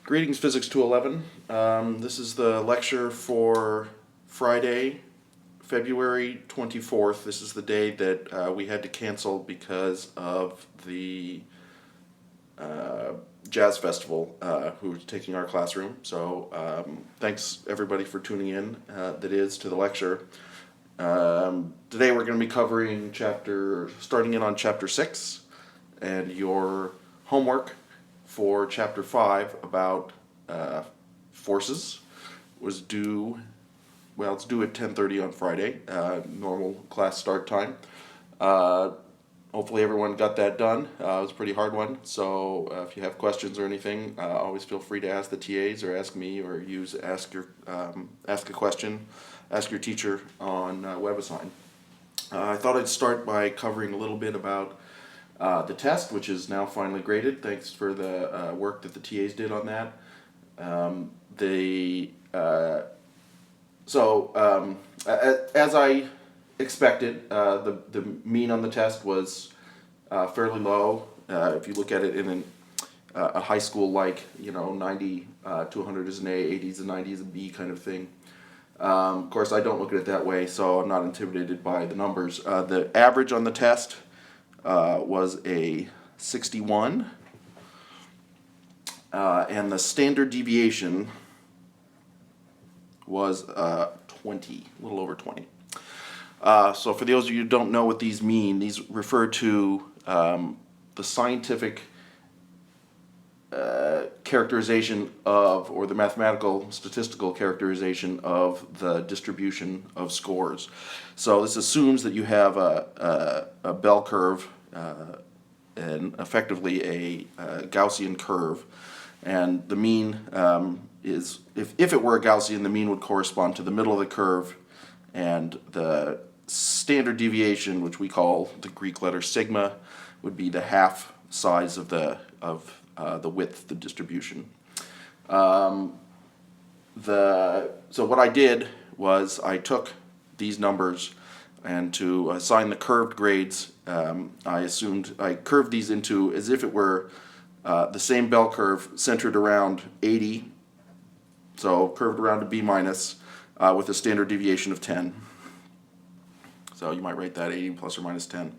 Greetings, Physics 211. This is the lecture for Friday, February 24th. This is the day that we had to cancel because of the jazz festival who's taking our classroom. So thanks everybody for tuning in, that is, to the lecture. Today we're going to be covering starting in on chapter 6, and your homework for chapter 5 about forces was due, well, it's due at 10:30 on Friday, normal class start time. Hopefully everyone got that done. It was a pretty hard one, so if you have questions or anything, always feel free to ask the TAs or ask me, or ask a question, ask your teacher on WebAssign. I thought I'd start by covering a little bit about the test, which is now finally graded. Thanks for the work that the TAs did on that. As I expected, the mean on the test was fairly low. If you look at it in a high school, like 90 to 100 is an A, 80 is a 90 is a B kind of thing. Of course, I don't look at it that way, so I'm not intimidated by the numbers. The average on the test was a 61, and the standard deviation was 20, a little over 20. So for those of you who don't know what these mean, these refer to the scientific characterization of, or the mathematical statistical characterization of, the distribution of scores. So this assumes that you have a bell curve and effectively a Gaussian curve, and the mean is, if it were a Gaussian, the mean would correspond to the middle of the curve, and the standard deviation, which we call the Greek letter sigma, would be the half size of the width, the distribution. So what I did was I took these numbers, and to assign the curved grades, I curved these into as if it were the same bell curve centered around 80, so curved around a B minus, with a standard deviation of 10. So you might write that 80 plus or minus 10.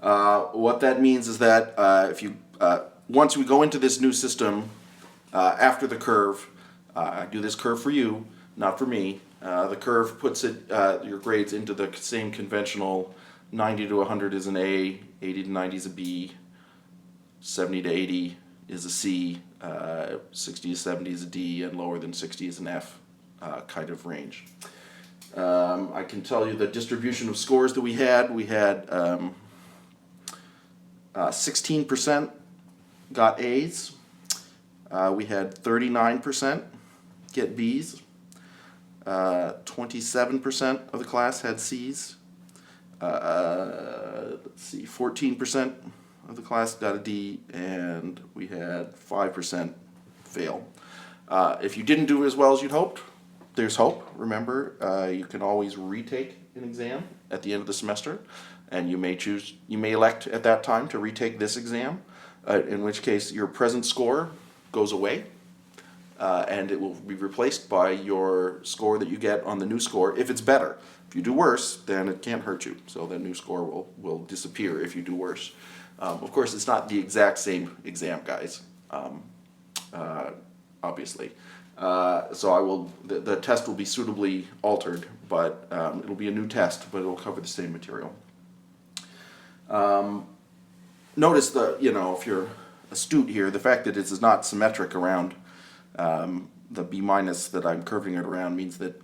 What that means is that once we go into this new system, after the curve, I do this curve for you, not for me. The curve puts your grades into the same conventional 90 to 100 is an A, 80 to 90 is a B, 70 to 80 is a C, 60 to 70 is a D, and lower than 60 is an F kind of range. I can tell you the distribution of scores that we had. We had 16% got A's. We had 39% get B's. 27% of the class had C's. 14% of the class got a D, and we had 5% fail. If you didn't do as well as you'd hoped, there's hope. Remember, you can always retake an exam at the end of the semester, and you may elect at that time to retake this exam, in which case your present score goes away, and it will be replaced by your score that you get on the new score if it's better. If you do worse, then it can't hurt you, so the new score will disappear if you do worse. Of course, it's not the exact same exam, guys, obviously. So the test will be suitably altered, but it'll be a new test, but it'll cover the same material. Notice if you're astute here, the fact that this is not symmetric around the B minus that I'm curving it around means that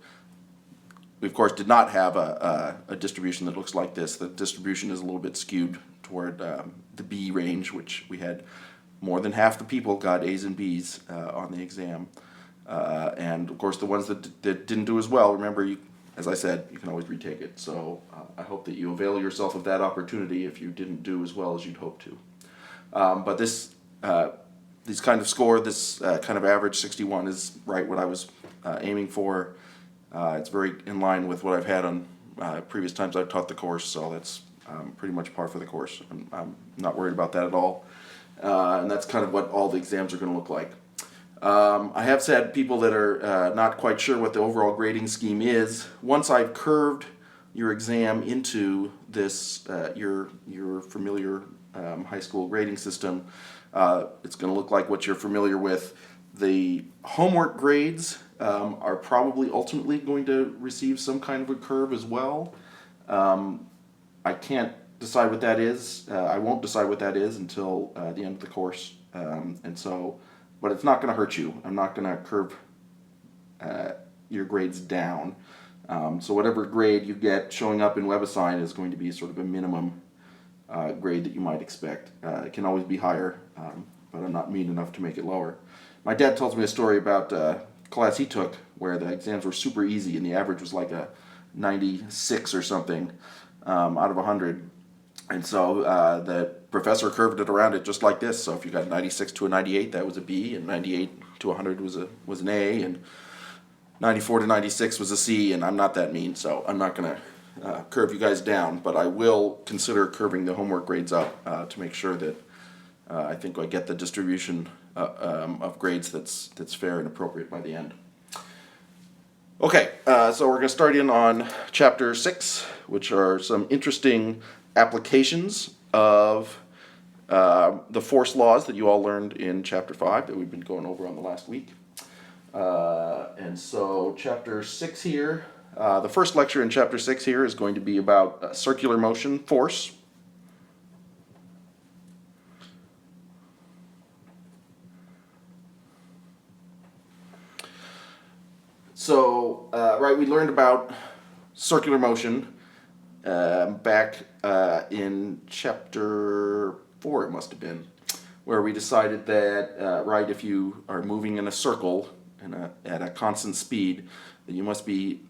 we, of course, did not have a distribution that looks like this. The distribution is a little bit skewed toward the B range, which we had more than half the people got A's and B's on the exam. And, of course, the ones that didn't do as well, remember, as I said, you can always retake it. So I hope that you avail yourself of that opportunity if you didn't do as well as you'd hoped to. But this kind of score, this kind of average 61 is right what I was aiming for. It's very in line with what I've had on previous times I've taught the course, so that's pretty much par for the course. I'm not worried about that at all. And that's kind of what all the exams are going to look like. I have said people that are not quite sure what the overall grading scheme is. Once I've curved your exam into this, your familiar high school grading system, it's going to look like what you're familiar with. The homework grades are probably ultimately going to receive some kind of a curve as well. I can't decide what that is. I won't decide what that is until the end of the course. But it's not going to hurt you. I'm not going to curve your grades down. So whatever grade you get showing up in WebAssign is going to be sort of a minimum grade that you might expect. It can always be higher, but I'm not mean enough to make it lower. My dad tells me a story about a class he took where the exams were super easy and the average was like a 96 or something out of 100. And so the professor curved it around it just like this. So if you got 96 to a 98, that was a B, and 98 to 100 was an A, and 94 to 96 was a C. And I'm not that mean, so I'm not going to curve you guys down, but I will consider curving the homework grades up to make sure that I think I get the distribution of grades that's fair and appropriate by the end. Okay, so we're going to start in on Chapter 6, which are some interesting applications of the force laws that you all learned in Chapter 5 that we've been going over on the last week. And so Chapter 6 here, the first lecture in Chapter 6 here is going to be about circular motion force. So, we learned about circular motion back in Chapter 4, it must have been, where we decided that, if you are moving in a circle at a constant speed, then you must be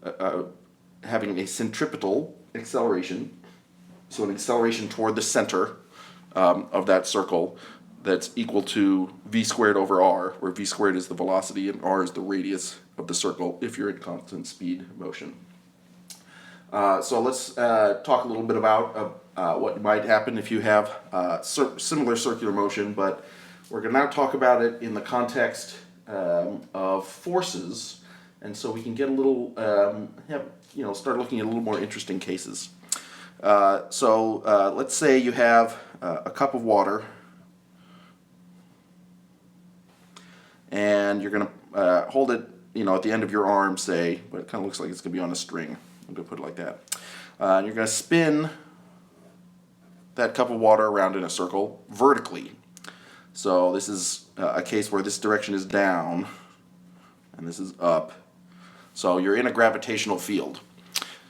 having a centripetal acceleration, so an acceleration toward the center of that circle that's equal to v squared over r, where v squared is the velocity and r is the radius of the circle if you're in constant speed motion. So let's talk a little bit about what might happen if you have similar circular motion, but we're going to now talk about it in the context of forces, and so we can get a little, start looking at a little more interesting cases. So let's say you have a cup of water, and you're going to hold it, at the end of your arm, say, but it kind of looks like it's going to be on a string. I'm going to put it like that. And you're going to spin that cup of water around in a circle vertically. So this is a case where this direction is down, and this is up. So you're in a gravitational field.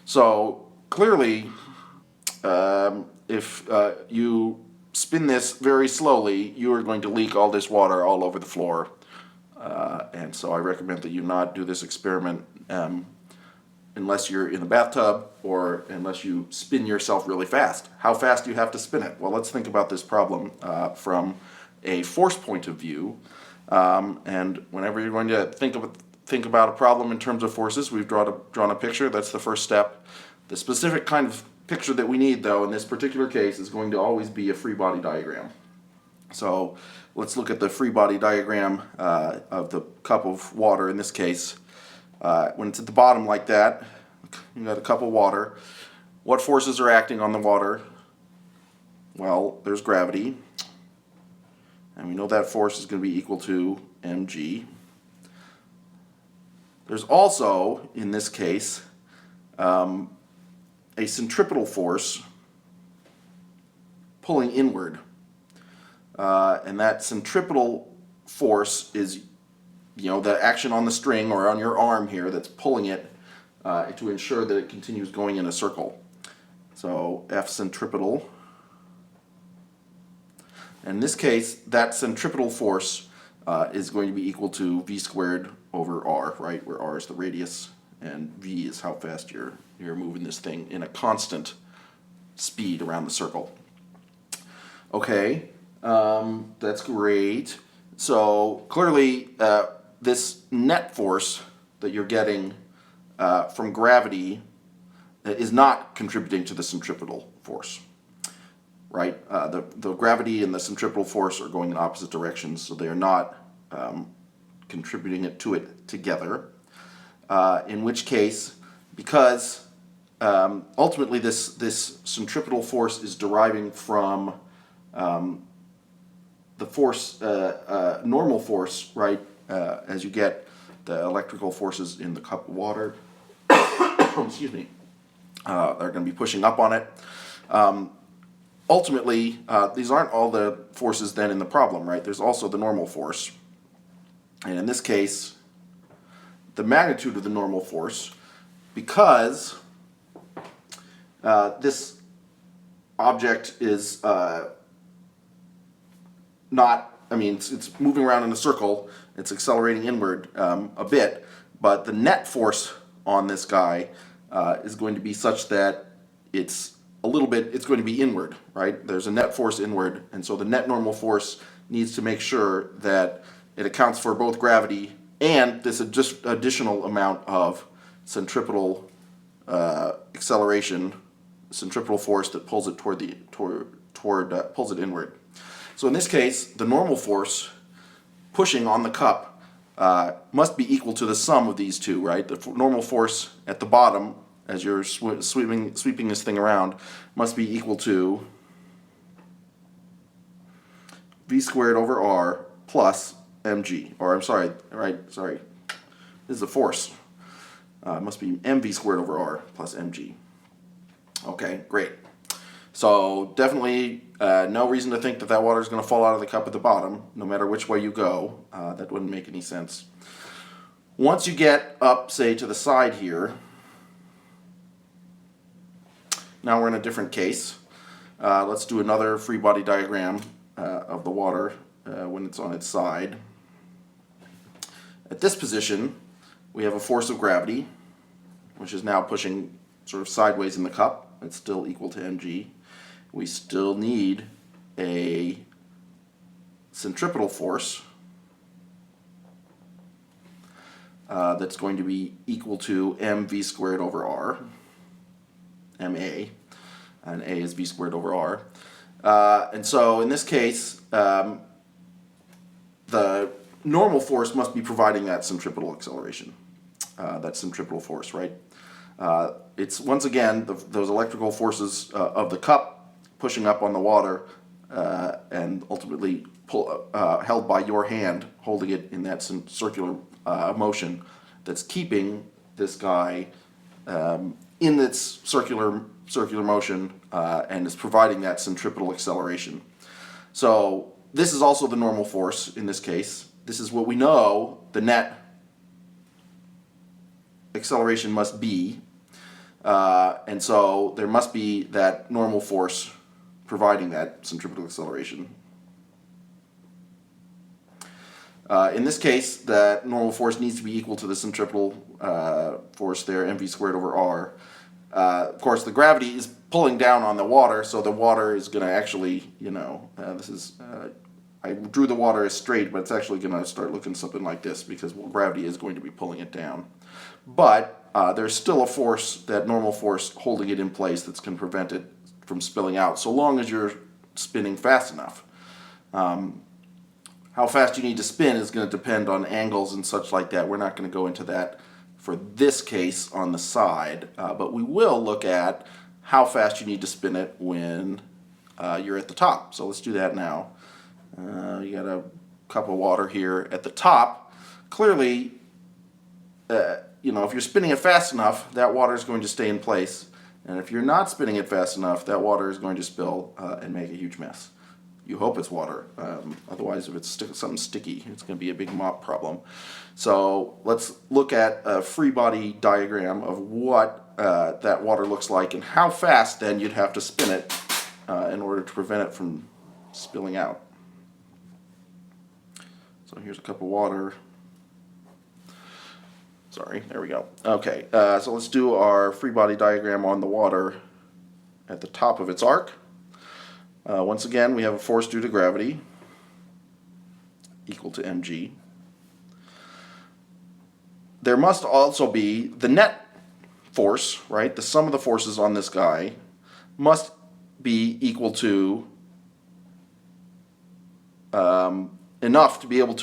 So clearly, if you spin this very slowly, you are going to leak all this water all over the floor. And so I recommend that you not do this experiment unless you're in a bathtub or unless you spin yourself really fast. How fast do you have to spin it? Well, let's think about this problem from a force point of view. And whenever you're going to think about a problem in terms of forces, we've drawn a picture. That's the first step. The specific kind of picture that we need, though, in this particular case is going to always be a free body diagram. So let's look at the free body diagram of the cup of water in this case. When it's at the bottom like that, you've got a cup of water. What forces are acting on the water? Well, there's gravity. And we know that force is going to be equal to mg. There's also, in this case, a centripetal force pulling inward. And that centripetal force is, the action on the string or on your arm here that's pulling it to ensure that it continues going in a circle. So F centripetal. In this case, that centripetal force is going to be equal to v squared over r, right? Where r is the radius and v is how fast you're moving this thing in a constant speed around the circle. Okay. That's great. So clearly, this net force that you're getting from gravity is not contributing to the centripetal force, right? The gravity and the centripetal force are going in opposite directions, so they are not contributing it to it together. In which case, because ultimately this centripetal force is deriving from the force, normal force, right? As you get the electrical forces in the cup of water, excuse me, they're going to be pushing up on it. Ultimately, these aren't all the forces then in the problem, right? There's also the normal force. And in this case, the magnitude of the normal force, because this object is not, I mean, it's moving around in a circle, it's accelerating inward a bit, but the net force on this guy is going to be such that it's a little bit, it's going to be inward, right? There's a net force inward, and so the net normal force needs to make sure that it accounts for both gravity and this just additional amount of centripetal acceleration, centripetal force that pulls it pulls it inward. So in this case, the normal force pushing on the cup must be equal to the sum of these two, right? The normal force at the bottom, as you're sweeping this thing around, must be equal to v squared over r plus mg. Or I'm sorry, this is the force. It must be mv squared over r plus mg. Okay, great. So definitely no reason to think that that water is going to fall out of the cup at the bottom, no matter which way you go. That wouldn't make any sense. Once you get up, say, to the side here, now we're in a different case. Let's do another free body diagram of the water when it's on its side. At this position, we have a force of gravity, which is now pushing sort of sideways in the cup. It's still equal to mg. We still need a centripetal force that's going to be equal to mv squared over r, ma, and a is v squared over r. And so in this case, the normal force must be providing that centripetal acceleration, that centripetal force, right? It's once again those electrical forces of the cup pushing up on the water and ultimately held by your hand, holding it in that circular motion that's keeping this guy in its circular motion and is providing that centripetal acceleration. So this is also the normal force in this case. This is what we know the net acceleration must be. And so there must be that normal force providing that centripetal acceleration. In this case, that normal force needs to be equal to the centripetal force there, mv squared over r. Of course, the gravity is pulling down on the water, so the water is going to actually, I drew the water as straight, but it's actually going to start looking something like this because gravity is going to be pulling it down. But there's still a force, that normal force, holding it in place that's going to prevent it from spilling out, so long as you're spinning fast enough. How fast you need to spin is going to depend on angles and such like that. We're not going to go into that for this case on the side, but we will look at how fast you need to spin it when you're at the top. So let's do that now. You got a cup of water here at the top. Clearly, if you're spinning it fast enough, that water is going to stay in place. And if you're not spinning it fast enough, that water is going to spill and make a huge mess. You hope it's water. Otherwise, if it's something sticky, it's going to be a big mop problem. So let's look at a free body diagram of what that water looks like and how fast then you'd have to spin it in order to prevent it from spilling out. So here's a cup of water. Sorry, there we go. Okay, so let's do our free body diagram on the water at the top of its arc. Once again, we have a force due to gravity equal to mg. There must also be the net force, right? The sum of the forces on this guy must be equal to enough to be able to